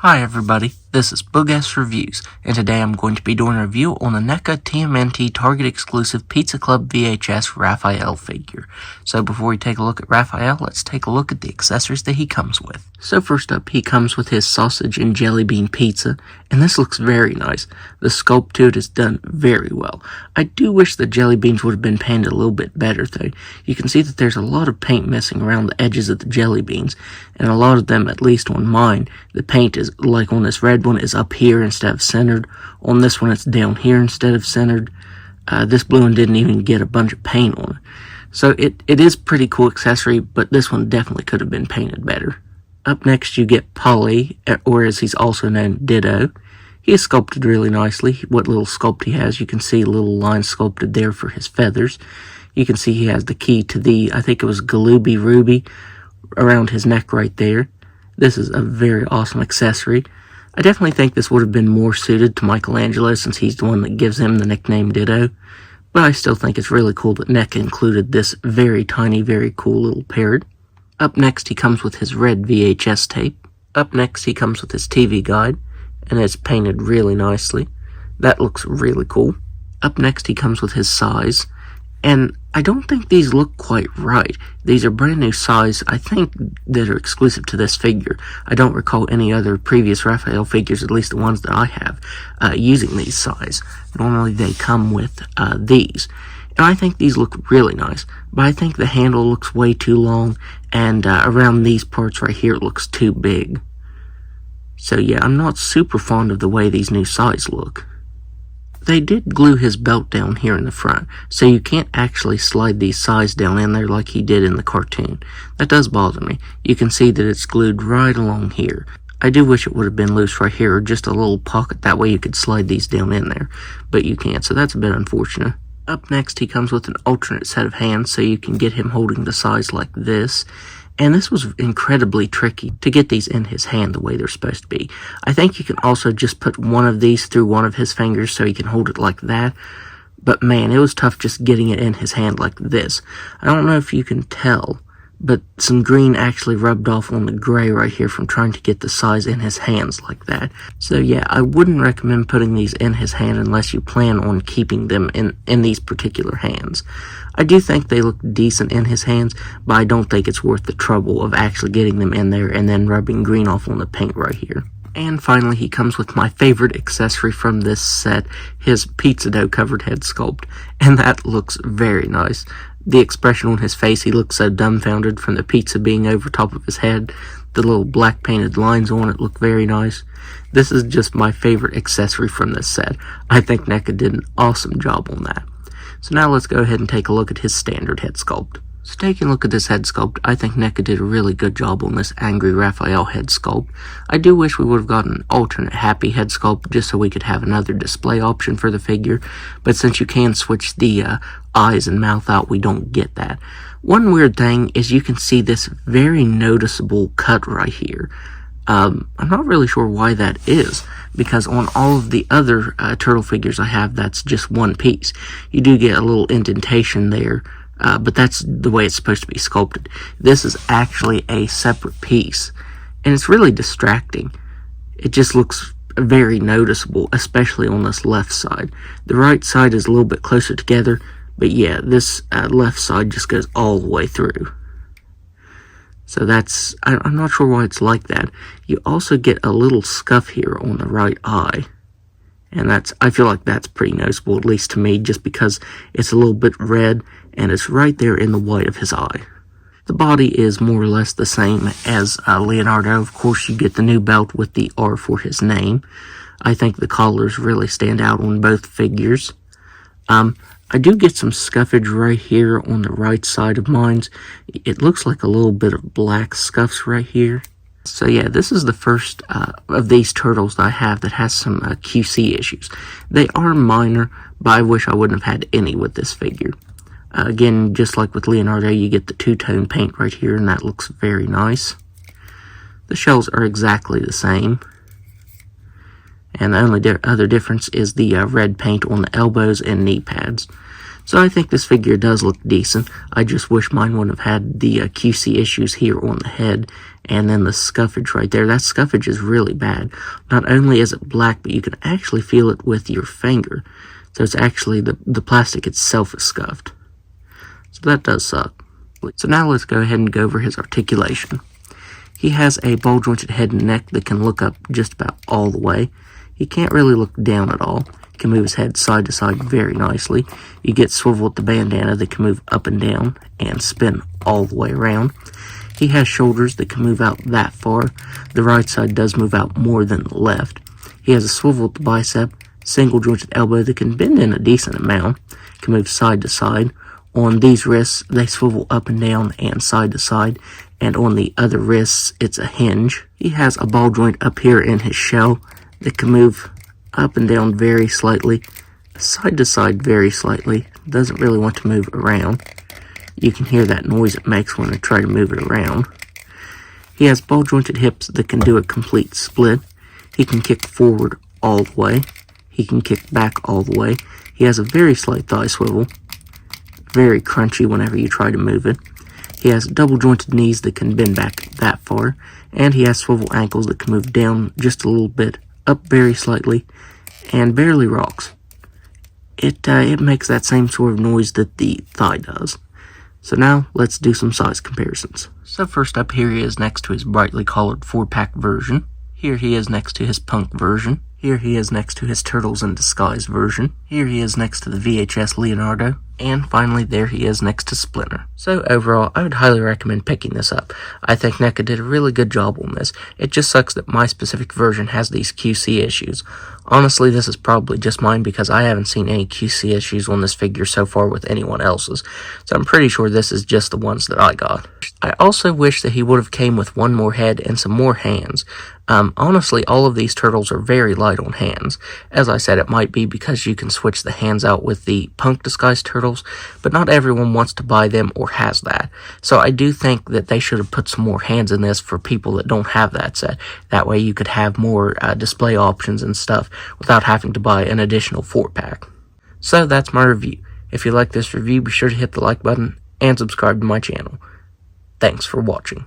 Hi everybody, this is Boog Reviews, and today I'm going to be doing a review on the NECA TMNT Target exclusive Pizza Club VHS Raphael figure. So before we take a look at Raphael, let's take a look at the accessories that he comes with. So first up, he comes with his sausage and jelly bean pizza, and this looks very nice. The sculpt to it is done very well. I do wish the jelly beans would have been painted a little bit better though. You can see that there's a lot of paint missing around the edges of the jelly beans, and a lot of them, at least on mine, the paint is, like on this red one, is up here instead of centered. On this one, it's down here instead of centered. This blue one didn't even get a bunch of paint on it. So it is pretty cool accessory, but this one definitely could have been painted better. Up next, you get Polly, or as he's also known, Ditto. He is sculpted really nicely. What little sculpt he has, you can see a little line sculpted there for his feathers. You can see he has the key to the, I think it was Galooby Ruby, around his neck right there. This is a very awesome accessory. I definitely think this would have been more suited to Michelangelo since he's the one that gives him the nickname Ditto. But I still think it's really cool that NECA included this very tiny, very cool little parrot. Up next, he comes with his red VHS tape. Up next, he comes with his TV guide, and it's painted really nicely. That looks really cool. Up next, he comes with his size, and I don't think these look quite right. These are brand new size, I think, that are exclusive to this figure. I don't recall any other previous Raphael figures, at least the ones that I have, using these size. Normally they come with these. And I think these look really nice, but I think the handle looks way too long, and around these parts right here it looks too big. So yeah, I'm not super fond of the way these new size look. They did glue his belt down here in the front, so you can't actually slide these sides down in there like he did in the cartoon. That does bother me. You can see that it's glued right along here. I do wish it would have been loose right here, or just a little pocket, that way you could slide these down in there. But you can't, so that's a bit unfortunate. Up next, he comes with an alternate set of hands, so you can get him holding the sides like this. And this was incredibly tricky to get these in his hand the way they're supposed to be. I think you can also just put one of these through one of his fingers so he can hold it like that. But man, it was tough just getting it in his hand like this. I don't know if you can tell, but some green actually rubbed off on the gray right here from trying to get the size in his hands like that. So yeah, I wouldn't recommend putting these in his hand unless you plan on keeping them in these particular hands. I do think they look decent in his hands, but I don't think it's worth the trouble of actually getting them in there and then rubbing green off on the paint right here. And finally, he comes with my favorite accessory from this set, his pizza dough covered head sculpt, and that looks very nice. The expression on his face, he looks so dumbfounded from the pizza being over top of his head. The little black painted lines on it look very nice. This is just my favorite accessory from this set. I think NECA did an awesome job on that. So now let's go ahead and take a look at his standard head sculpt. So taking a look at this head sculpt, I think NECA did a really good job on this angry Raphael head sculpt. I do wish we would have gotten an alternate happy head sculpt just so we could have another display option for the figure, but since you can switch the eyes and mouth out, we don't get that. One weird thing is you can see this very noticeable cut right here. I'm not really sure why that is, because on all of the other turtle figures I have, that's just one piece. You do get a little indentation there, but that's the way it's supposed to be sculpted. This is actually a separate piece, and it's really distracting. It just looks very noticeable, especially on this left side. The right side is a little bit closer together, but yeah, this left side just goes all the way through. So that's, I'm not sure why it's like that. You also get a little scuff here on the right eye. And I feel like that's pretty noticeable, at least to me, just because it's a little bit red, and it's right there in the white of his eye. The body is more or less the same as Leonardo. Of course, you get the new belt with the R for his name. I think the collars really stand out on both figures. I do get some scuffage right here on the right side of mine. It looks like a little bit of black scuffs right here. So yeah, this is the first of these turtles that I have that has some QC issues. They are minor, but I wish I wouldn't have had any with this figure. Again, just like with Leonardo, you get the two-tone paint right here, and that looks very nice. The shells are exactly the same. And the only other difference is the red paint on the elbows and knee pads. So I think this figure does look decent. I just wish mine wouldn't have had the QC issues here on the head, and then the scuffage right there. That scuffage is really bad. Not only is it black, but you can actually feel it with your finger. So it's actually the plastic itself is scuffed. So that does suck. So now let's go ahead and go over his articulation. He has a ball-jointed head and neck that can look up just about all the way. He can't really look down at all. He can move his head side to side very nicely. You get swivel at the bandana that can move up and down and spin all the way around. He has shoulders that can move out that far. The right side does move out more than the left. He has a swivel at the bicep, single jointed elbow that can bend in a decent amount, can move side to side. On these wrists, they swivel up and down and side to side, and on the other wrists, it's a hinge. He has a ball joint up here in his shell that can move up and down very slightly, side to side very slightly. Doesn't really want to move around. You can hear that noise it makes when I try to move it around. He has ball jointed hips that can do a complete split. He can kick forward all the way. He can kick back all the way. He has a very slight thigh swivel. Very crunchy whenever you try to move it. He has double jointed knees that can bend back that far, and he has swivel ankles that can move down just a little bit, up very slightly, and barely rocks. It makes that same sort of noise that the thigh does. So now let's do some size comparisons. So first up, here he is next to his brightly colored 4-pack version. Here he is next to his punk version. Here he is next to his Turtles in Disguise version. Here he is next to the VHS Leonardo. And finally, there he is next to Splinter. So overall, I would highly recommend picking this up. I think NECA did a really good job on this. It just sucks that my specific version has these QC issues. Honestly, this is probably just mine because I haven't seen any QC issues on this figure so far with anyone else's. So I'm pretty sure this is just the ones that I got. I also wish that he would have came with one more head and some more hands. Honestly, all of these turtles are very light on hands. As I said, it might be because you can switch the hands out with the punk disguise turtles, but not everyone wants to buy them or has that. So I do think that they should have put some more hands in this for people that don't have that set. That way you could have more display options and stuff without having to buy an additional 4-pack. So that's my review. If you like this review, be sure to hit the like button and subscribe to my channel. Thanks for watching.